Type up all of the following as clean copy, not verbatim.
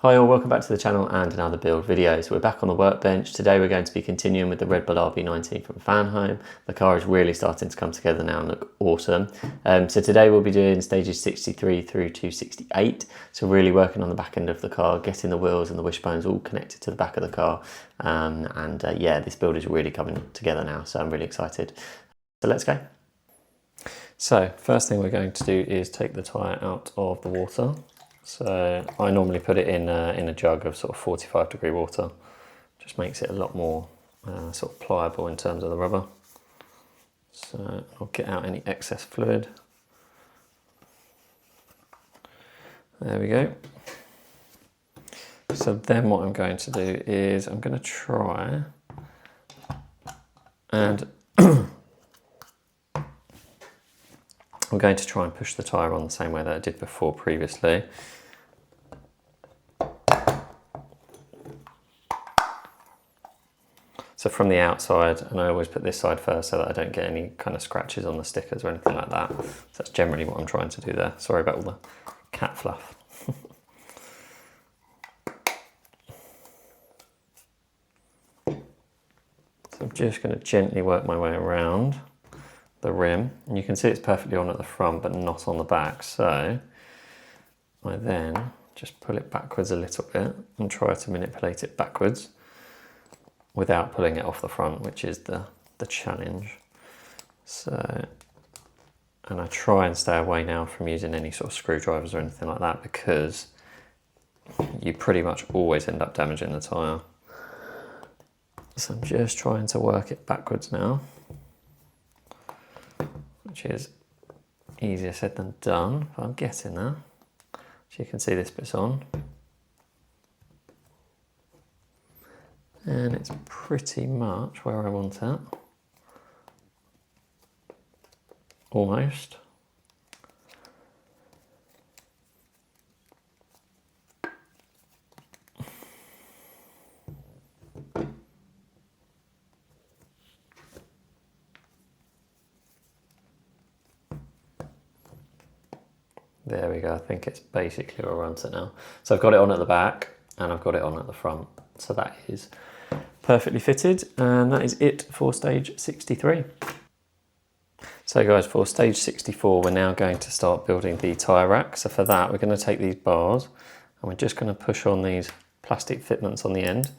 Hi all, welcome back to the channel and another build video. So we're back on the workbench. Today we're going to be continuing with the Red Bull RB19 from Fanhome. The car is really starting to come together now and look awesome. So today we'll be doing stages 63 through to 68. So really working on the back end of the car, getting the wheels and the wishbones all connected to the back of the car. Yeah, this build is really coming together now, so I'm really excited. So let's go. So first thing we're going to do is take the tyre out of the water. So I normally put it in a jug of sort of 45-degree water. Just makes it a lot more sort of pliable in terms of the rubber. So I'll get out any excess fluid. There we go. So then what I'm going to do is I'm going to try and I'm going to try and push the tyre on the same way that I did before previously. So from the outside, and I always put this side first so that I don't get any kind of scratches on the stickers or anything like that. So that's generally what I'm trying to do there. Sorry about all the cat fluff. So I'm just going to gently work my way around the rim, and you can see it's perfectly on at the front but not on the back, so I then just pull it backwards a little bit and try to manipulate it backwards without pulling it off the front, which is the challenge. So, and I try and stay away now from using any sort of screwdrivers or anything like that, because you pretty much always end up damaging the tyre. So I'm just trying to work it backwards now, which is easier said than done, but I'm getting there. So you can see this bit's on. And it's pretty much where I want it. Almost. There we go, I think it's basically where I want it now. So I've got it on at the back and I've got it on at the front. So that is perfectly fitted, and that is it for stage 63. So guys, for stage 64, we're now going to start building the tyre rack. So for that, we're going to take these bars and we're just going to push on these plastic fitments on the end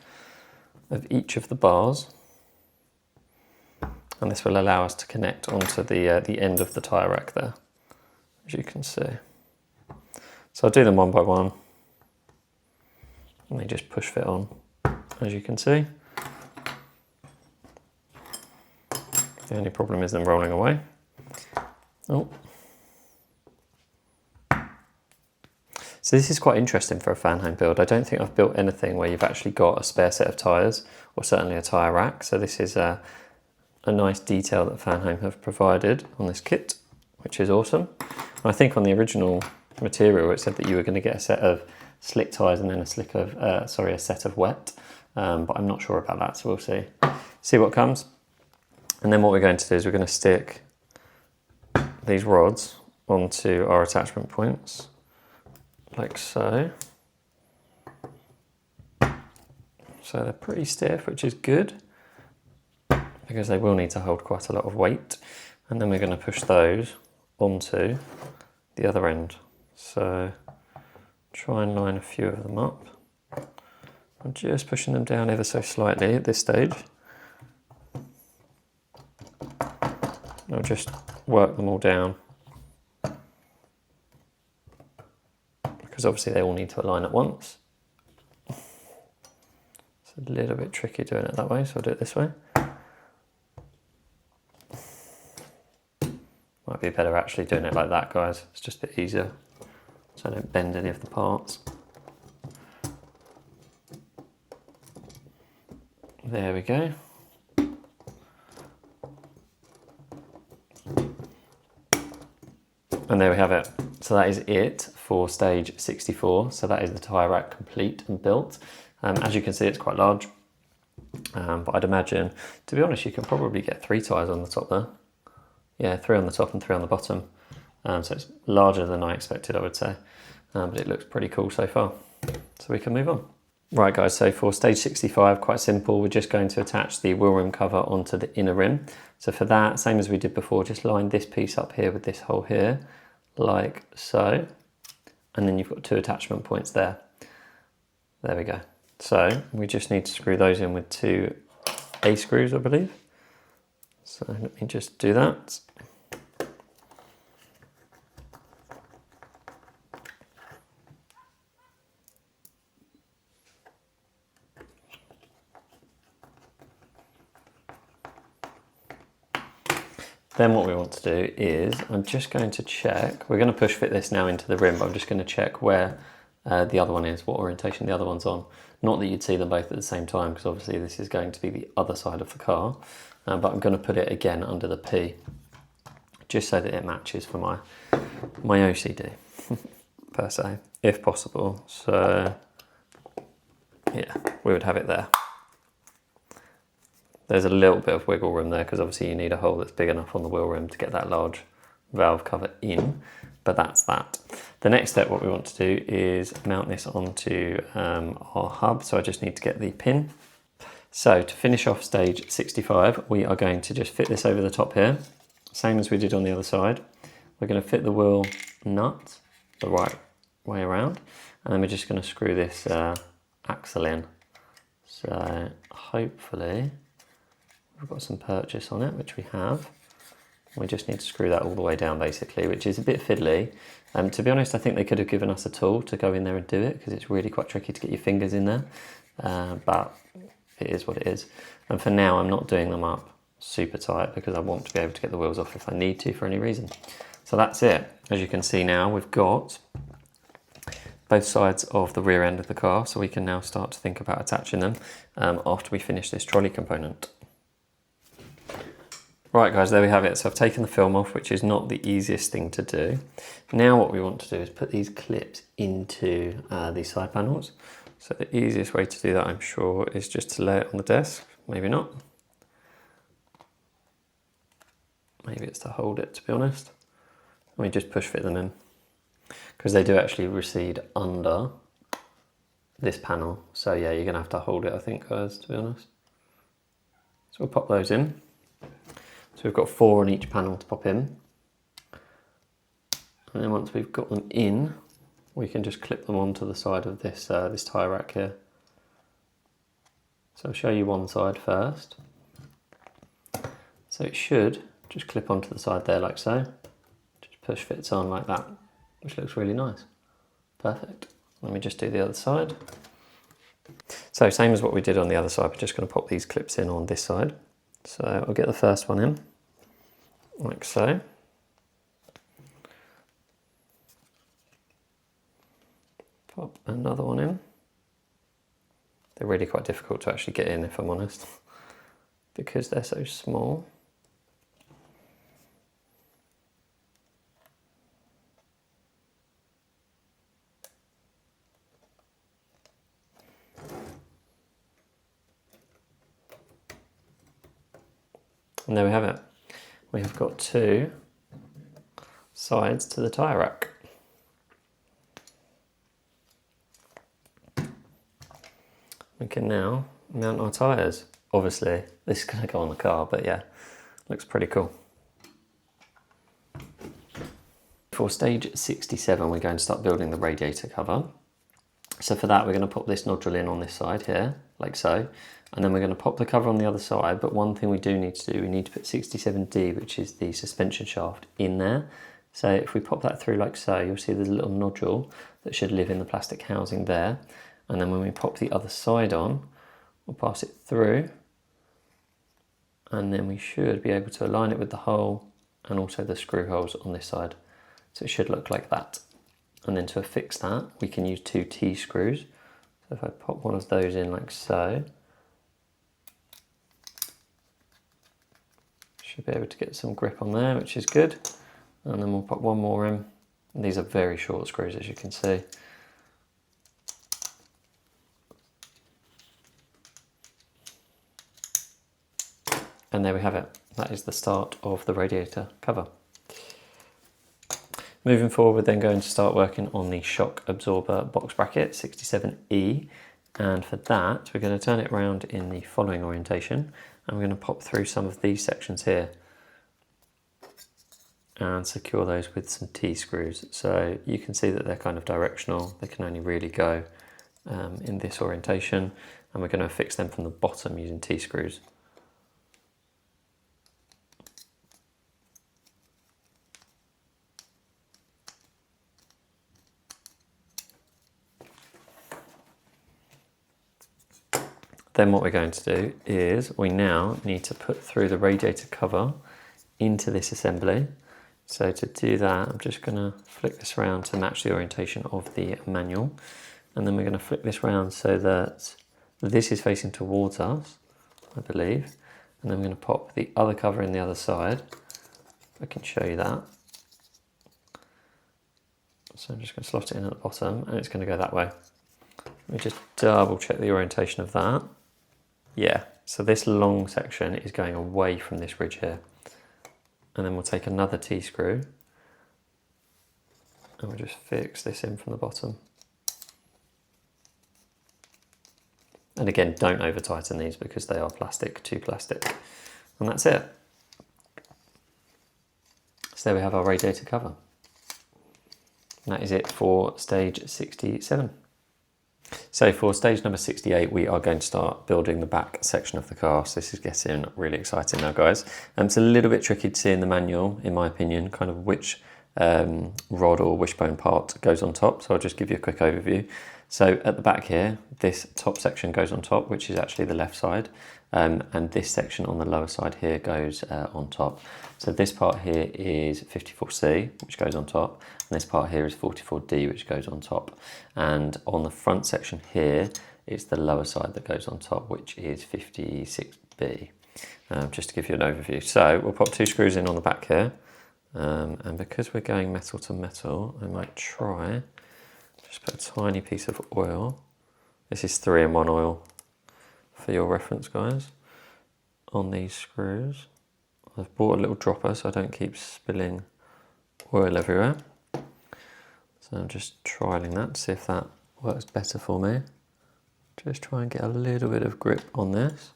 of each of the bars. And this will allow us to connect onto the end of the tyre rack there, as you can see. So I'll do them one by one, and they just push fit on, as you can see. The only problem is them rolling away. Oh. So this is quite interesting for a Fanhome build. I don't think I've built anything where you've actually got a spare set of tyres, or certainly a tyre rack. So this is a nice detail that Fanhome have provided on this kit, which is awesome. And I think on the original material it said that you were going to get a set of slick tyres and then a set of wet. But I'm not sure about that, so we'll see what comes. And then what we're going to do is we're going to stick these rods onto our attachment points, like so. So they're pretty stiff, which is good, because they will need to hold quite a lot of weight. And then we're going to push those onto the other end. So try and line a few of them up. I'm just pushing them down ever so slightly at this stage. I'll just work them all down, because obviously they all need to align at once. It's a little bit tricky doing it that way, so I'll do it this way. Might be better actually doing it like that, guys. It's just a bit easier, so I don't bend any of the parts. There we go. And there we have it. So that is it for stage 64. So that is the tyre rack complete and built. As you can see, it's quite large. But I'd imagine, to be honest, you can probably get 3 tyres on the top there. Yeah, 3 on the top and 3 on the bottom. So it's larger than I expected, I would say. But it looks pretty cool so far. so we can move on. Right guys, so for stage 65, quite simple. We're just going to attach the wheel rim cover onto the inner rim. So for that, same as we did before, just line this piece up here with this hole here, like so. And then you've got 2 attachment points there. There we go. So we just need to screw those in with 2 A screws, I believe. So let me just do that. Then what we want to do is, I'm just going to check, we're going to push fit this now into the rim, but I'm just going to check where the other one is, what orientation the other one's on. Not that you'd see them both at the same time, because obviously this is going to be the other side of the car, but I'm going to put it again under the P, just so that it matches for my OCD, per se, if possible. So yeah, we would have it there. There's a little bit of wiggle room there because obviously you need a hole that's big enough on the wheel rim to get that large valve cover in, but that's that. The next step, what we want to do is mount this onto our hub. So I just need to get the pin. So to finish off stage 65, we are going to just fit this over the top here, same as we did on the other side. We're going to fit the wheel nut the right way around, and then we're just going to screw this axle in. So hopefully we've got some purchase on it, which we have. We just need to screw that all the way down basically, which is a bit fiddly. To be honest, I think they could have given us a tool to go in there and do it, because it's really quite tricky to get your fingers in there, but it is what it is. And for now, I'm not doing them up super tight because I want to be able to get the wheels off if I need to for any reason. So that's it. As you can see now, we've got both sides of the rear end of the car, so we can now start to think about attaching them after we finish this trolley component. Right guys, there we have it. So I've taken the film off, which is not the easiest thing to do. Now what we want to do is put these clips into these side panels. So the easiest way to do that, I'm sure, is just to lay it on the desk. Maybe not. Maybe it's to hold it, to be honest. And we just push fit them in, because they do actually recede under this panel. So yeah, you're gonna have to hold it, I think, guys, to be honest. So we'll pop those in. So we've got 4 on each panel to pop in. And then once we've got them in, we can just clip them onto the side of this, this tyre rack here. So I'll show you one side first. So it should just clip onto the side there like so. Just push fits on like that, which looks really nice. Perfect. Let me just do the other side. So same as what we did on the other side, we're just going to pop these clips in on this side. So I'll get the first one in, like so. Pop another one in. They're really quite difficult to actually get in, if I'm honest, because they're so small. And there we have it. We have got 2 sides to the tyre rack. We can now mount our tyres. Obviously, this is going to go on the car, but yeah, looks pretty cool. For stage 67, we're going to start building the radiator cover. So for that, we're going to pop this nodule in on this side here, like so. And then we're going to pop the cover on the other side, but one thing we do need to do, we need to put 67D, which is the suspension shaft, in there. So if we pop that through like so, you'll see there's a little nodule that should live in the plastic housing there. And then when we pop the other side on, we'll pass it through. And then we should be able to align it with the hole and also the screw holes on this side. So it should look like that. And then to affix that, we can use 2 T screws. So if I pop one of those in like so, should be able to get some grip on there, which is good. And then we'll pop one more in. And these are very short screws, as you can see. And there we have it. That is the start of the radiator cover. Moving forward, we're then going to start working on the shock absorber box bracket 67E, and for that we're going to turn it around in the following orientation, and we're going to pop through some of these sections here and secure those with some T-screws. So you can see that they're kind of directional, they can only really go in this orientation, and we're going to fix them from the bottom using T-screws. Then what we're going to do is we now need to put through the radiator cover into this assembly. So to do that, I'm just going to flick this around to match the orientation of the manual, and then we're going to flick this around so that this is facing towards us, I believe, and then we're going to pop the other cover in the other side. I can show you that. So I'm just going to slot it in at the bottom, and it's going to go that way. Let me just double check the orientation of that. Yeah, so this long section is going away from this ridge here. And then we'll take another T-screw and we'll just fix this in from the bottom. And again, don't over tighten these because they are plastic to plastic. And that's it. So there we have our radiator cover. And that is it for stage 67. So for stage number 68, we are going to start building the back section of the car. So this is getting really exciting now, guys. It's a little bit tricky to see in the manual, in my opinion, kind of which rod or wishbone part goes on top. So I'll just give you a quick overview. So at the back here, this top section goes on top, which is actually the left side. And this section on the lower side here goes on top. So this part here is 54C, which goes on top, and this part here is 44D, which goes on top. And on the front section here, it's the lower side that goes on top, which is 56B, just to give you an overview. So we'll pop 2 screws in on the back here, and because we're going metal to metal, I might try, just put a tiny piece of oil. This is 3-in-1 oil, for your reference, guys, on these screws. I've bought a little dropper so I don't keep spilling oil everywhere. So I'm just trialing that to see if that works better for me. Just try and get a little bit of grip on this.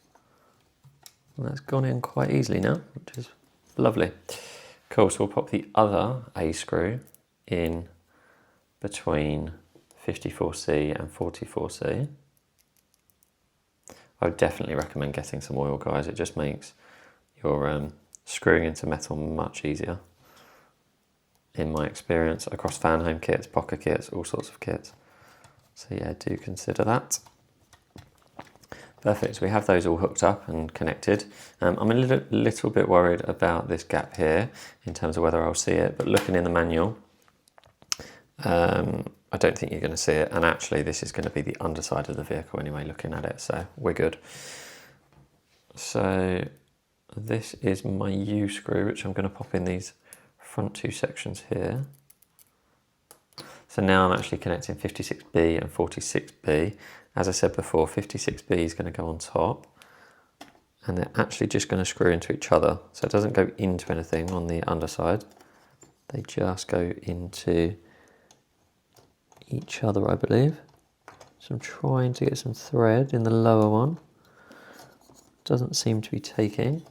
And that's gone in quite easily now, which is lovely. Cool, so we'll pop the other A screw in between 54C and 44C. I would definitely recommend getting some oil, guys. It just makes your screwing into metal much easier, in my experience, across Fanhome kits, Pocket kits, all sorts of kits. So yeah, do consider that. Perfect, so we have those all hooked up and connected. I'm a little bit worried about this gap here in terms of whether I'll see it, but looking in the manual, I don't think you're going to see it, and actually this is going to be the underside of the vehicle anyway, looking at it, so we're good. So this is my U screw, which I'm going to pop in these front 2 sections here. So now I'm actually connecting 56B and 46B. As I said before, 56B is going to go on top, and they're actually just going to screw into each other. So it doesn't go into anything on the underside. They just go into each other, I believe. So I'm trying to get some thread in the lower one. Doesn't seem to be taking.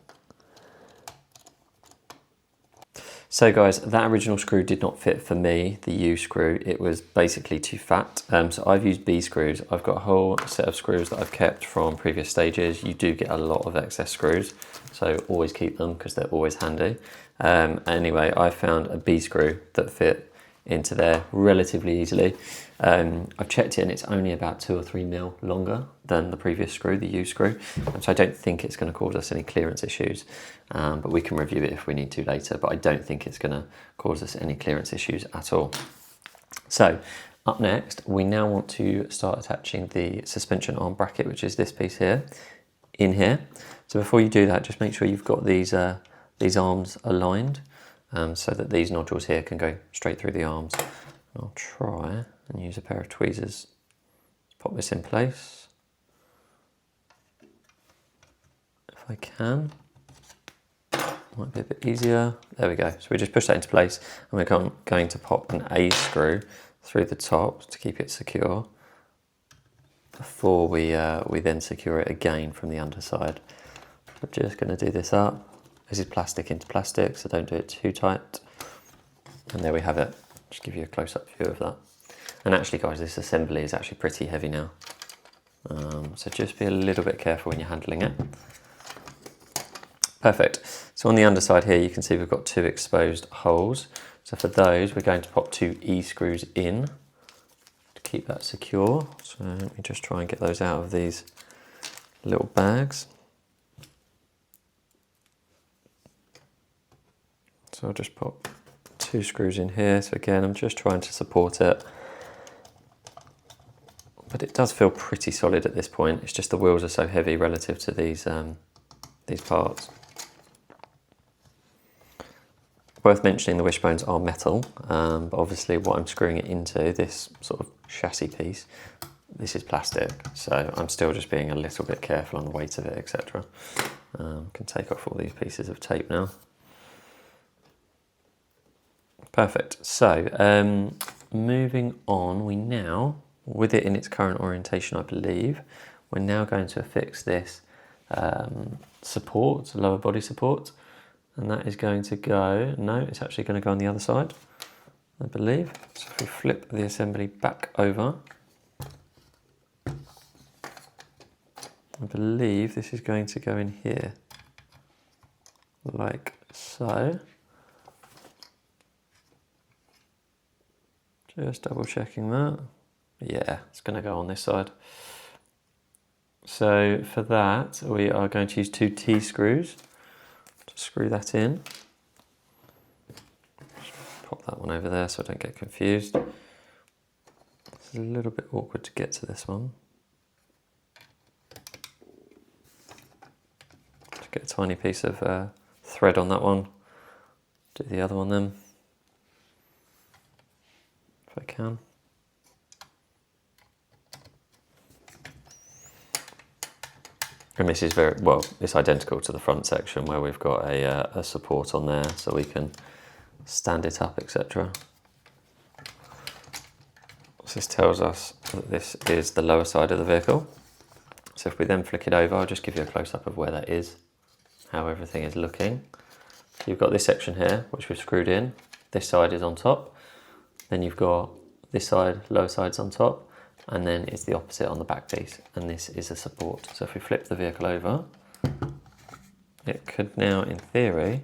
So guys, that original screw did not fit for me, the U screw. It was basically too fat. So I've used B screws. I've got a whole set of screws that I've kept from previous stages. You do get a lot of excess screws, so always keep them because they're always handy. Anyway, I found a B screw that fit into there relatively easily. I've checked it and it's only about 2 or 3 mil longer than the previous screw, the U screw, so I don't think it's going to cause us any clearance issues, but we can review it if we need to later, but I don't think it's going to cause us any clearance issues at all. So up next, we now want to start attaching the suspension arm bracket, which is this piece here, in here. So before you do that, just make sure you've got these arms aligned, so that these nodules here can go straight through the arms. I'll try and use a pair of tweezers to pop this in place, if I can. Might be a bit easier. There we go. So we just push that into place, and we're going to pop an A screw through the top to keep it secure before we then secure it again from the underside. I'm just going to do this up. This is plastic into plastic, so don't do it too tight. And there we have it. Just give you a close-up view of that. And actually, guys, this assembly is actually pretty heavy now. So just be a little bit careful when you're handling it. Perfect. So on the underside here, you can see we've got 2 exposed holes. So for those, we're going to pop 2 E screws in to keep that secure. So let me just try and get those out of these little bags. So I'll just pop 2 screws in here. So again, I'm just trying to support it. But it does feel pretty solid at this point. It's just the wheels are so heavy relative to these parts. Worth mentioning, the wishbones are metal, but obviously what I'm screwing it into, this sort of chassis piece, this is plastic. So I'm still just being a little bit careful on the weight of it, etc. Can take off all these pieces of tape now. Perfect. So moving on, we now, with it in its current orientation, I believe, we're now going to affix this support, lower body support, and that is going to go, no, it's actually going to go on the other side, I believe. So if we flip the assembly back over, I believe this is going to go in here, like so. Just double checking that. Yeah, it's going to go on this side. So for that, we are going to use 2 T screws to screw that in. Just pop that one over there so I don't get confused. It's a little bit awkward to get to this one. Just get a tiny piece of thread on that one. Do the other one then, if I can. And this is very, well, it's identical to the front section where we've got a support on there so we can stand it up, etc. So this tells us that this is the lower side of the vehicle. So if we then flick it over, I'll just give you a close-up of where that is, how everything is looking. So you've got this section here, which we've screwed in. This side is on top. Then you've got this side, lower side's on top. And then it's the opposite on the back piece, and this is a support. So if we flip the vehicle over, it could now, in theory,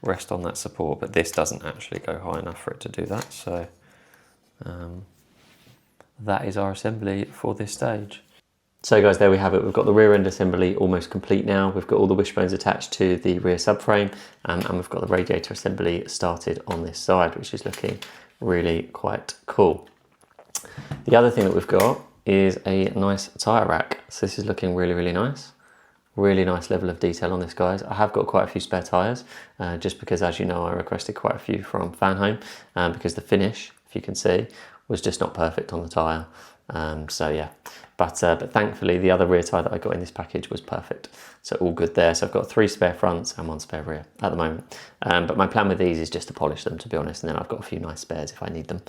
rest on that support, but this doesn't actually go high enough for it to do that. So that is our assembly for this stage. So guys, there we have it. We've got the rear end assembly almost complete now. We've got all the wishbones attached to the rear subframe, and we've got the radiator assembly started on this side, which is looking really quite cool. The other thing that we've got is a nice tyre rack. So this is looking really, really nice. Really nice level of detail on this, guys. I have got quite a few spare tyres, just because, as you know, I requested quite a few from Fanhome, because the finish, if you can see, was just not perfect on the tyre. So yeah, but thankfully the other rear tyre that I got in this package was perfect. So all good there. So I've got 3 spare fronts and 1 spare rear at the moment. But my plan with these is just to polish them, to be honest, and then I've got a few nice spares if I need them.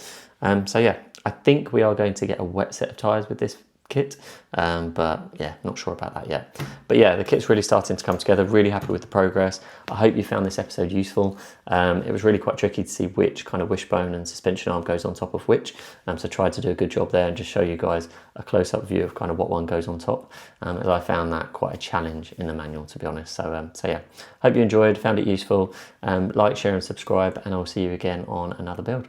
So yeah, I think we are going to get a wet set of tyres with this kit, but yeah, not sure about that yet. But yeah, the kit's really starting to come together. Really happy with the progress. I hope you found this episode useful. It was really quite tricky to see which kind of wishbone and suspension arm goes on top of which, so tried to do a good job there and just show you guys a close-up view of kind of what one goes on top, as I found that quite a challenge in the manual, to be honest. So yeah, hope you enjoyed, found it useful. Like, share and subscribe, and I'll see you again on another build.